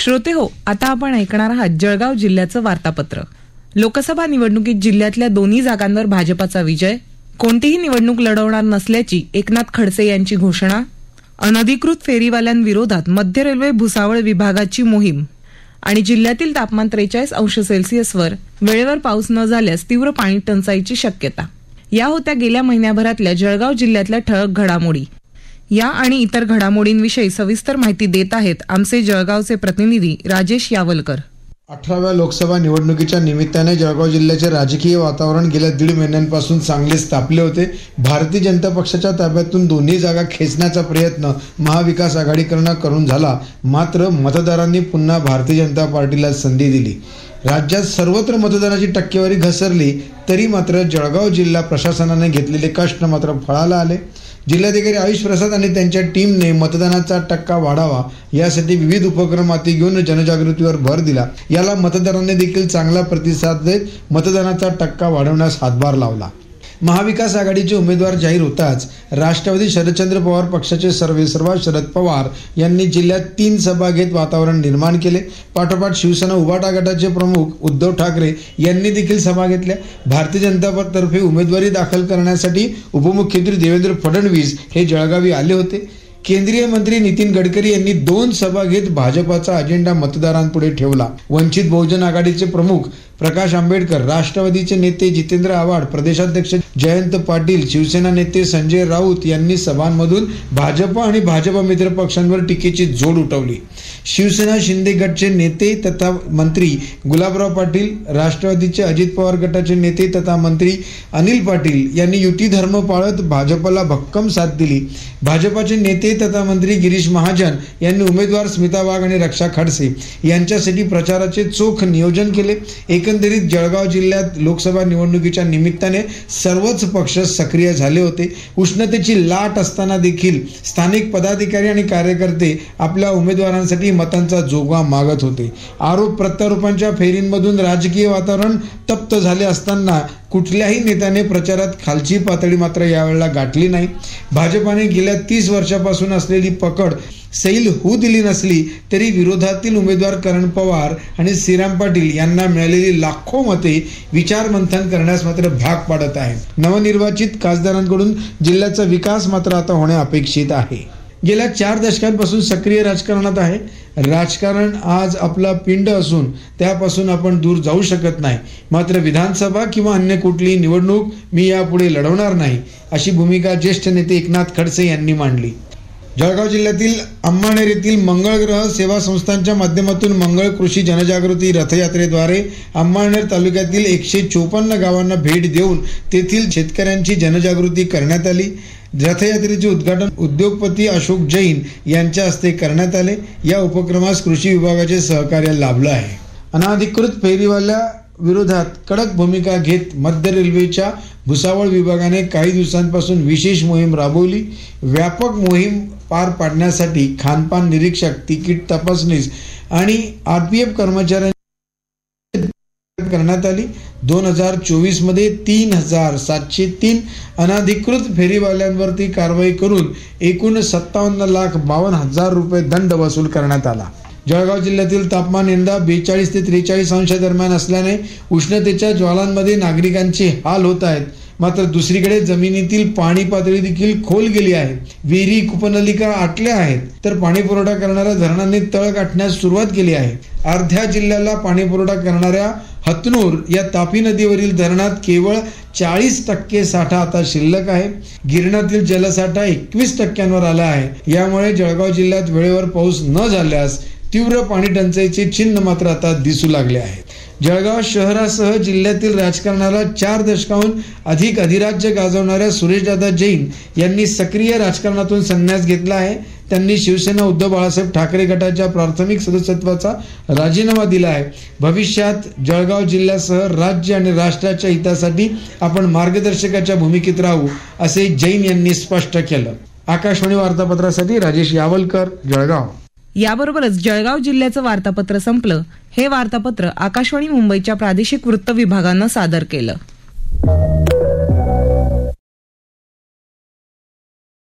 श्रोते हो, आता आपण ऐकणार आहात जळगाव जिल्ह्याचं वार्तापत्र. लोकसभा निवडणुकीत जिल्ह्यातल्या दोन्ही जागांवर भाजपाचा विजय, कोणतीही निवडणूक लढवणार नसल्याची एकनाथ खडसे यांची घोषणा, अनधिकृत फेरीवाल्यांविरोधात मध्य रेल्वे भुसावळ विभागाची मोहीम आणि जिल्ह्यातील तापमान 43 अंश सेल्सिअसवर, वेळेवर पाऊस न झाल्यास तीव्र पाणी टंचाईची शक्यता. या होत्या गेल्या महिन्याभरातल्या जळगाव जिल्ह्यातल्या ठळक घडामोडी. या आणि इतर घडामोडींविषयी सविस्तर माहिती देत आहेत आमचे जळगावचे प्रतिनिधी राजेश यावलकर. 18व्या लोकसभा निवडणुकीच्या निमित्ताने जळगाव जिल्ह्याचे राजकीय वातावरण गेल्या 1.5 महिन्यांपासून चांगलेच तापले होते. भारतीय जनता पक्षाच्या ताब्यातून दोन्ही जागा खेचण्याचा प्रयत्न महाविकास आघाडीकडून करून झाला, मात्र मतदारांनी पुन्हा भारतीय जनता पार्टीला संधी दिली. राज्यात सर्वत्र मतदानाची टक्केवारी घसरली तरी मात्र जळगाव जिल्हा प्रशासनाने घेतलेले कष्ट मात्र फळाला आले. जिल्हाधिकारी आयुष प्रसाद आणि त्यांच्या टीमने मतदानाचा टक्का वाढावा यासाठी विविध उपक्रम हाती घेऊन जनजागृतीवर भर दिला. याला मतदारांनी देखील चांगला प्रतिसाद देत मतदानाचा टक्का वाढवण्यास हातभार लावला. महाविकास आघाडीचे उमेदवार जाहीर होताच राष्ट्रवादी शरदचंद्र पवार पक्षाचे सर्वेसर्वा शरद पवार यांनी जिल्ह्यात 3 सभा घेत वातावरण निर्माण केले. पाठोपाठ शिवसेना उभाटा गटाचे प्रमुख उद्धव ठाकरे यांनी देखील सभा घेतल्या. भारतीय जनता पक्षातर्फे उमेदवारी दाखल करण्यासाठी उपमुख्यमंत्री देवेंद्र फडणवीस हे जळगावी आले होते. केंद्रीय मंत्री नितीन गडकरी यांनी 2 सभा घेत भाजपाचा अजेंडा मतदारांपुढे ठेवला. वंचित बहुजन आघाडीचे प्रमुख प्रकाश आंबेडकर, राष्ट्रवादीचे नेते जितेंद्र आव्हाड, प्रदेशाध्यक्ष जयंत पाटील, शिवसेना नेते संजय राऊत यांनी सभांमधून भाजपा आणि भाजपा मित्र पक्षांवर टीकेची झोड उठवली. शिवसेना शिंदे गटचे नेते तथा मंत्री गुलाबराव पाटील, राष्ट्रवादीचे अजित पवार गटाचे नेते तथा मंत्री अनिल पाटील यांनी युती धर्म पाळत भाजपला भक्कम साथ दिली. भाजपाचे नेते तथा मंत्री गिरीश महाजन यांनी उमेदवार स्मिता वाघ आणि रक्षा खडसे यांच्यासाठी प्रचाराचे चोख नियोजन केले. एकंदरीत जळगाव जिल्ह्यात लोकसभा निवडणुकीच्या निमित्ताने सर्वच पक्ष सक्रिय झाले होते. उष्णतेची लाट असताना देखील स्थानिक पदाधिकारी आणि कार्यकर्ते आपल्या उमेदवारांसाठी मतांचा जोगवा मागत होते. आरोप प्रत्यारोपांच्या फेरींमधून राजकीय वातावरण तप्त झाले असताना कुठल्याही नेत्याने प्रचारात खालची पातळी मात्र यावेळेला गाठली नाही. भाजपाने गेल्या 30 वर्षापासून असलेली पकड सैल होऊ दिली नसली तरी विरोधातील उमेदवार करण पवार आणि श्रीराम पाटील यांना मिळालेली लाखो मते विचारमंथन करण्यास मात्र भाग पाडत आहे. नवनिर्वाचित खासदारांकडून जिल्ह्याचा विकास मात्र आता होणे अपेक्षित आहे. गेल्या 4 दशकांपासून सक्रिय राजकारणात आहे. राजकारण आज आपला पिंड असून त्यापासून आपण दूर जाऊ शकत नाही. मात्र विधानसभा किंवा अन्य कुठलीही निवडणूक मी यापुढे लढवणार नाही, अशी भूमिका ज्येष्ठ नेते एकनाथ खडसे यांनी मांडली. जळगाव जिल्ह्यातील अंमळनेर येथील मंगळग्रह सेवा संस्थांच्या माध्यमातून मंगळ कृषी जनजागृती रथयात्रेद्वारे अंमळनेर तालुक्यातील 154 गावांना भेट देऊन तेथील शेतकऱ्यांची जनजागृती करण्यात आली. रथयात्रेचे उद्घाटन उद्योगपती अशोक जैन यांच्या हस्ते करण्यात आले. या उपक्रमास कृषी विभागाचे सहकार्य लाभलं आहे. अनधिकृत फेरीवाल्या विरोधात कडक भूमिका घेत मध्य रेल्वेच्या भुसावळ विभागाने काही दिवसांपासून विशेष मोहीम राबवली. व्यापक मोहीम पार पाडण्यासाठी खानपान निरीक्षक, तिकीट तपासनीस आणि आरपीएफ कर्मचाऱ्यांची करण्यात आली. 2024 मध्ये 3703 अनधिकृत फेरीवाल्यांवरती कारवाई करून एकूण 57,52,000 रुपये दंड वसूल करण्यात आला. जळगाव जिल्ह्यातील तापमान यंदा 42 ते 43 अंश दरम्यान असल्याने उष्णतेच्या ज्वालांमध्ये नागरिकांचे हाल होत आहेत. मात्र दुसरीकडे जमिनीतील पाणी पातळी देखील खोल गेली आहे. विहिरी, कूपनलिका आटल्या आहेत तर पाणी पुरवठा करणाऱ्या धरणांनी तळ गाठण्यास सुरुवात केली आहे. अर्ध्या जिल्ह्याला पाणी पुरवठा करणाऱ्या हतनूर या तापी नदीवरील धरणात केवळ 40% साठा आता शिल्लक आहे. गिरणातील जलसाठा 21% आला आहे. यामुळे जळगाव जिल्ह्यात वेळेवर पाऊस न झाल्यास तीव्र पाणी टंचाईचे चिन्ह मात्र आता दिसू लागले आहेत. जळगाव शहरासह जिल्ह्यातील राजकारणाला 4 दशकाहून अधिक अधिराज्य गाजवणाऱ्या सुरेशदादा जैन यांनी सक्रिय राजकारणातून संन्यास घेतला आहे. त्यांनी शिवसेना उद्धव बाळासाहेब ठाकरे गटाच्या प्राथमिक सदस्यत्वाचा राजीनामा दिला आहे. भविष्यात जळगाव जिल्ह्यासह राज्य आणि राष्ट्राच्या हितासाठी आपण मार्गदर्शकाच्या भूमिकेत राहू, असे जैन यांनी स्पष्ट केलं. आकाशवाणी वार्तापत्रासाठी राजेश यावलकर, जळगाव. याबरोबरच जळगाव जिल्ह्याचं वार्तापत्र संपलं. हे वार्तापत्र आकाशवाणी मुंबईच्या प्रादेशिक वृत्त विभागानं सादर केलं.